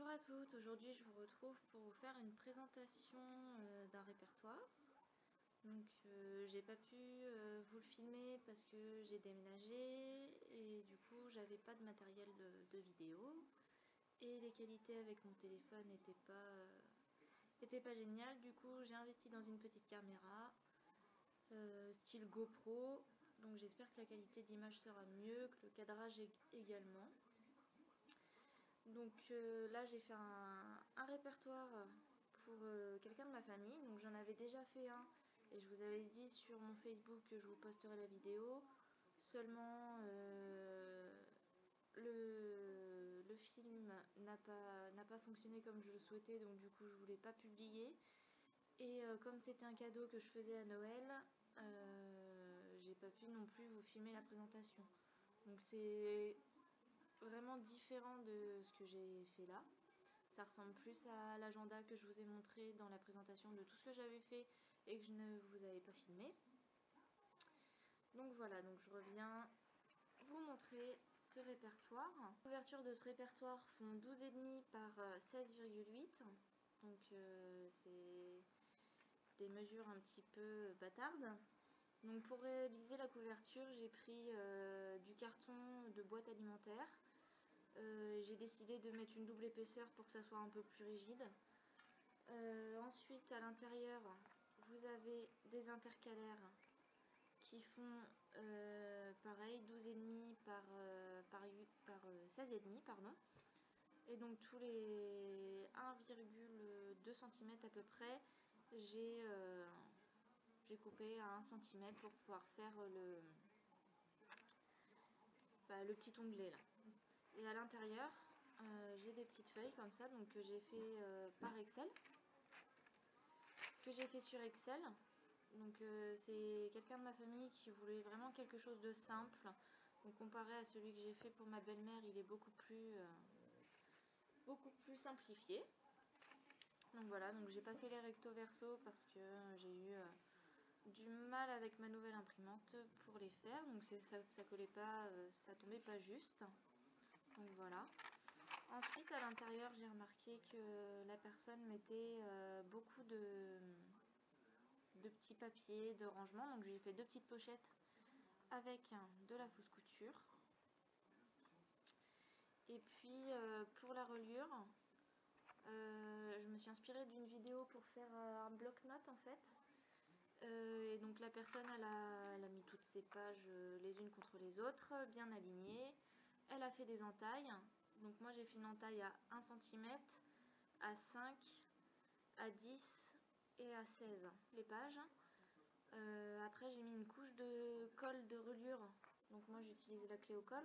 Bonjour à toutes, aujourd'hui je vous retrouve pour vous faire une présentation d'un répertoire. Donc j'ai pas pu vous le filmer parce que j'ai déménagé et du coup j'avais pas de matériel de vidéo et les qualités avec mon téléphone n'étaient pas géniales. Du coup j'ai investi dans une petite caméra style GoPro, donc j'espère que la qualité d'image sera mieux, que le cadrage également. Donc là j'ai fait un répertoire pour quelqu'un de ma famille, donc j'en avais déjà fait un et je vous avais dit sur mon Facebook que je vous posterai la vidéo. Seulement le film n'a pas fonctionné comme je le souhaitais, donc du coup je voulais pas publier. Et comme c'était un cadeau que je faisais à Noël, j'ai pas pu non plus vous filmer la présentation. Donc c'est vraiment différent de ce que j'ai fait là. Ça ressemble plus à l'agenda que je vous ai montré dans la présentation de tout ce que j'avais fait et que je ne vous avais pas filmé. Donc voilà, donc je reviens vous montrer ce répertoire. Les couvertures de ce répertoire font 12,5 par 16,8. Donc c'est des mesures un petit peu bâtardes. Donc pour réaliser la couverture, j'ai pris du carton de boîte alimentaire. J'ai décidé de mettre une double épaisseur pour que ça soit un peu plus rigide. Ensuite, à l'intérieur, vous avez des intercalaires qui font pareil, 12,5 par 16,5, pardon. Et donc tous les 1,2 cm à peu près, j'ai coupé à 1 cm pour pouvoir faire le petit onglet là. Et à l'intérieur, j'ai des petites feuilles comme ça, donc que j'ai fait par Excel, que j'ai fait sur Excel. Donc c'est quelqu'un de ma famille qui voulait vraiment quelque chose de simple. Donc comparé à celui que j'ai fait pour ma belle-mère, il est beaucoup plus simplifié. Donc voilà, donc j'ai pas fait les recto verso parce que j'ai eu du mal avec ma nouvelle imprimante pour les faire. Donc ça collait pas, ça tombait pas juste. Donc voilà. Ensuite, à l'intérieur, j'ai remarqué que la personne mettait beaucoup de petits papiers, de rangement. Donc, j'ai fait deux petites pochettes avec de la fausse couture. Et puis, pour la reliure, je me suis inspirée d'une vidéo pour faire un bloc-notes en fait. Et donc, la personne, elle a mis toutes ses pages les unes contre les autres, bien alignées. Elle a fait des entailles. Donc moi j'ai fait une entaille à 1 cm, à 5, à 10 et à 16 les pages. Après j'ai mis une couche de colle de reliure, donc moi j'utilise la clé au col.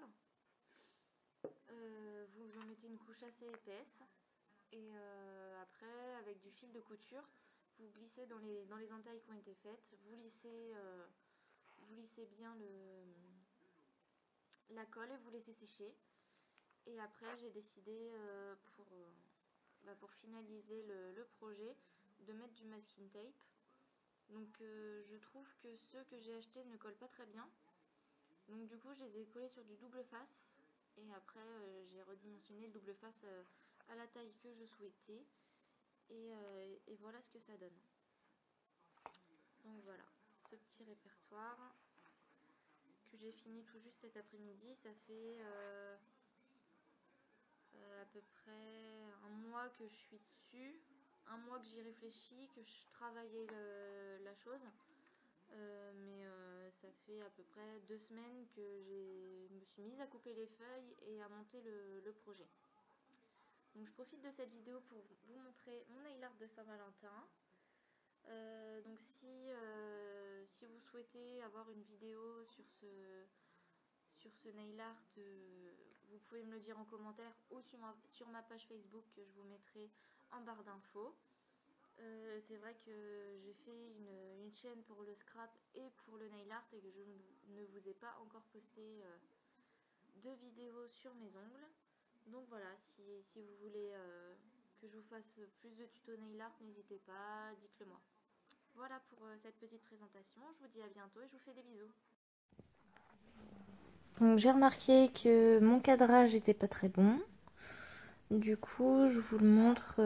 Vous en mettez une couche assez épaisse et après avec du fil de couture vous glissez dans les entailles qui ont été faites, vous lissez bien la colle et vous laissez sécher. Et après j'ai décidé pour finaliser le projet de mettre du masking tape. Donc je trouve que ceux que j'ai achetés ne collent pas très bien. Donc du coup je les ai collés sur du double face. Et après j'ai redimensionné le double face à la taille que je souhaitais. Et voilà ce que ça donne. Donc voilà, ce petit répertoire que j'ai fini tout juste cet après-midi. Ça fait à peu près un mois que je suis dessus, un mois que j'y réfléchis, que je travaillais la chose. Mais ça fait à peu près 2 semaines que je me suis mise à couper les feuilles et à monter le projet. Donc je profite de cette vidéo pour vous montrer mon nail art de Saint-Valentin. Donc si vous souhaitez avoir une vidéo sur ce nail art, vous pouvez me le dire en commentaire ou sur ma page Facebook que je vous mettrai en barre d'infos. C'est vrai que j'ai fait une chaîne pour le scrap et pour le nail art et que je ne vous ai pas encore posté de vidéo sur mes ongles. Donc voilà, si vous voulez que je vous fasse plus de tutos nail art, n'hésitez pas, dites-le moi. Voilà pour cette petite présentation, je vous dis à bientôt et je vous fais des bisous. Donc j'ai remarqué que mon cadrage n'était pas très bon. Du coup, je vous le montre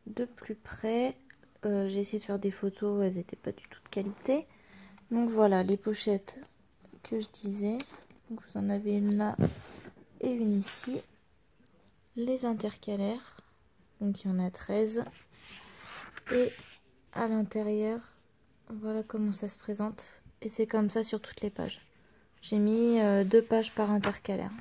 de plus près. J'ai essayé de faire des photos, elles n'étaient pas du tout de qualité. Donc voilà, les pochettes que je disais. Donc vous en avez une là et une ici. Les intercalaires, donc il y en a 13. Et à l'intérieur, voilà comment ça se présente. Et c'est comme ça sur toutes les pages. J'ai mis 2 pages par intercalaire.